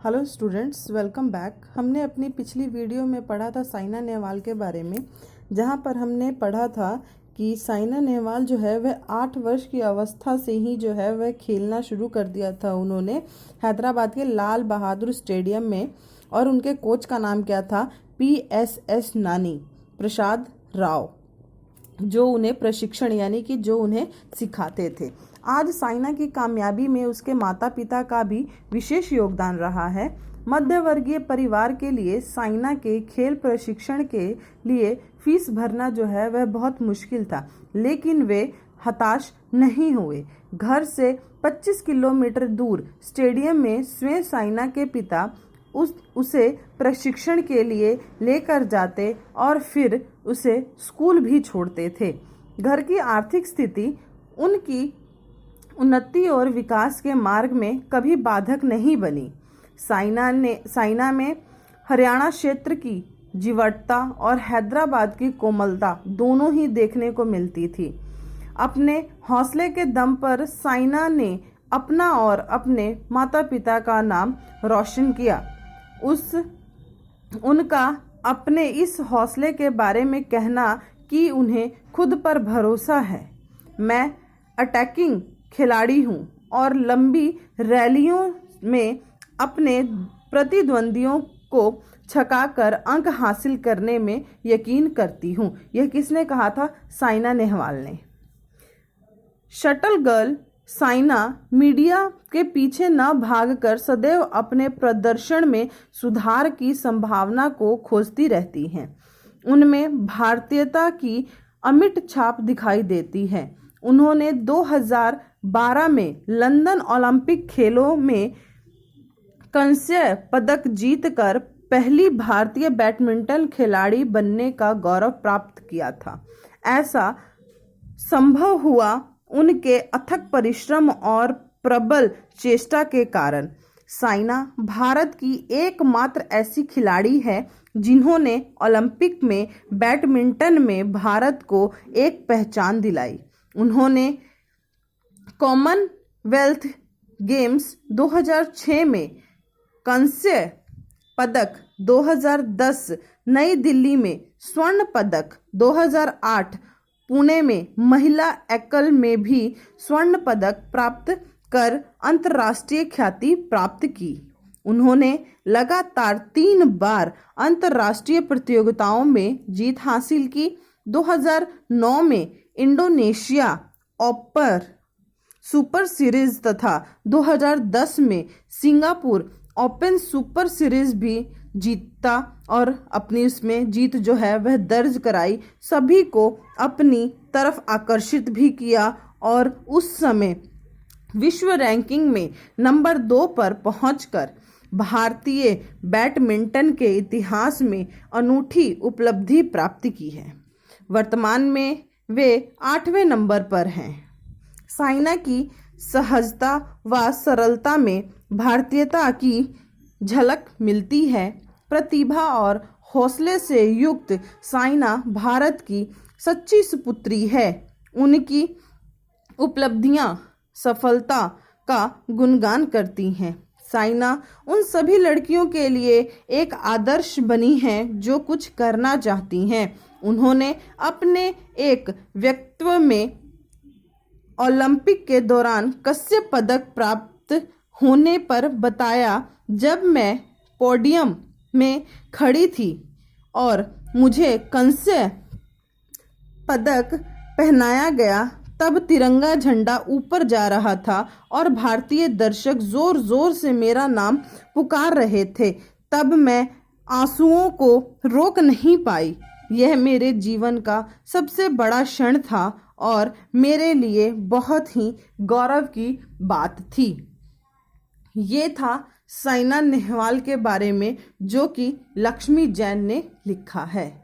Hello students, welcome back. हमने अपनी पिछली वीडियो में पढ़ा था साइना नेहवाल के बारे में, जहां पर हमने पढ़ा था कि साइना नेहवाल जो है वह 8 वर्ष की अवस्था से ही जो है वह खेलना शुरू कर दिया था उन्होंने हैदराबाद के लाल बहादुर स्टेडियम में। और उनके कोच का नाम क्या था? PSS नानी प्रसाद राव, जो उन्हें प्रशिक्षण यानी कि जो उन्हें सिखाते थे। आज साइना की कामयाबी में उसके माता पिता का भी विशेष योगदान रहा है। मध्य वर्गीय परिवार के लिए साइना के खेल प्रशिक्षण के लिए फीस भरना जो है वह बहुत मुश्किल था, लेकिन वे हताश नहीं हुए। घर से 25 किलोमीटर दूर स्टेडियम में स्वयं साइना के पिता उसे प्रशिक्षण के लिए लेकर जाते और फिर उसे स्कूल भी छोड़ते थे। घर की आर्थिक स्थिति उनकी उन्नति और विकास के मार्ग में कभी बाधक नहीं बनी। साइना में हरियाणा क्षेत्र की जीवटता और हैदराबाद की कोमलता दोनों ही देखने को मिलती थी। अपने हौसले के दम पर साइना ने अपना और अपने माता पिता का नाम रोशन किया। उनका अपने इस हौसले के बारे में कहना कि उन्हें खुद पर भरोसा है। मैं अटैकिंग खिलाड़ी हूं और लंबी रैलियों में अपने प्रतिद्वंदियों को छकाकर अंक हासिल करने में यकीन करती हूं। यह किसने कहा था? साइना नेहवाल ने। शटल गर्ल साइना मीडिया के पीछे न भागकर सदैव अपने प्रदर्शन में सुधार की संभावना को खोजती रहती हैं। उनमें भारतीयता की अमिट छाप दिखाई देती है। उन्होंने 2012 में लंदन ओलंपिक खेलों में कांस्य पदक जीतकर पहली भारतीय बैडमिंटन खिलाड़ी बनने का गौरव प्राप्त किया था। ऐसा संभव हुआ उनके अथक परिश्रम और प्रबल चेष्टा के कारण। साइना भारत की एकमात्र ऐसी खिलाड़ी है जिन्होंने ओलंपिक में बैडमिंटन में भारत को एक पहचान दिलाई। उन्होंने कॉमनवेल्थ गेम्स 2006 में कांस्य पदक, 2010 नई दिल्ली में स्वर्ण पदक, 2008 पुणे में महिला एकल में भी स्वर्ण पदक प्राप्त कर अंतर्राष्ट्रीय ख्याति प्राप्त की। उन्होंने लगातार 3 बार अंतर्राष्ट्रीय प्रतियोगिताओं में जीत हासिल की। 2009 में इंडोनेशिया ओपन सुपर सीरीज तथा 2010 में सिंगापुर ओपन सुपर सीरीज भी जीता और अपनी इसमें जीत जो है वह दर्ज कराई, सभी को अपनी तरफ आकर्षित भी किया और उस समय विश्व रैंकिंग में नंबर 2 पर पहुंचकर भारतीय बैडमिंटन के इतिहास में अनूठी उपलब्धि प्राप्त की है। वर्तमान में वे 8वें नंबर पर हैं। साइना की सहजता व सरलता में भारतीयता की झलक मिलती है। प्रतिभा और हौसले से युक्त साइना भारत की सच्ची सुपुत्री है। उनकी उपलब्धियां सफलता का गुणगान करती हैं। साइना उन सभी लड़कियों के लिए एक आदर्श बनी हैं जो कुछ करना चाहती हैं। उन्होंने अपने एक वक्तव्य में ओलंपिक के दौरान कांस्य पदक प्राप्त होने पर बताया, जब मैं पोडियम में खड़ी थी और मुझे कांस्य पदक पहनाया गया, तब तिरंगा झंडा ऊपर जा रहा था और भारतीय दर्शक जोर जोर से मेरा नाम पुकार रहे थे। तब मैं आंसुओं को रोक नहीं पाई। यह मेरे जीवन का सबसे बड़ा क्षण था और मेरे लिए बहुत ही गौरव की बात थी। ये था साइना नेहवाल के बारे में, जो कि लक्ष्मी जैन ने लिखा है।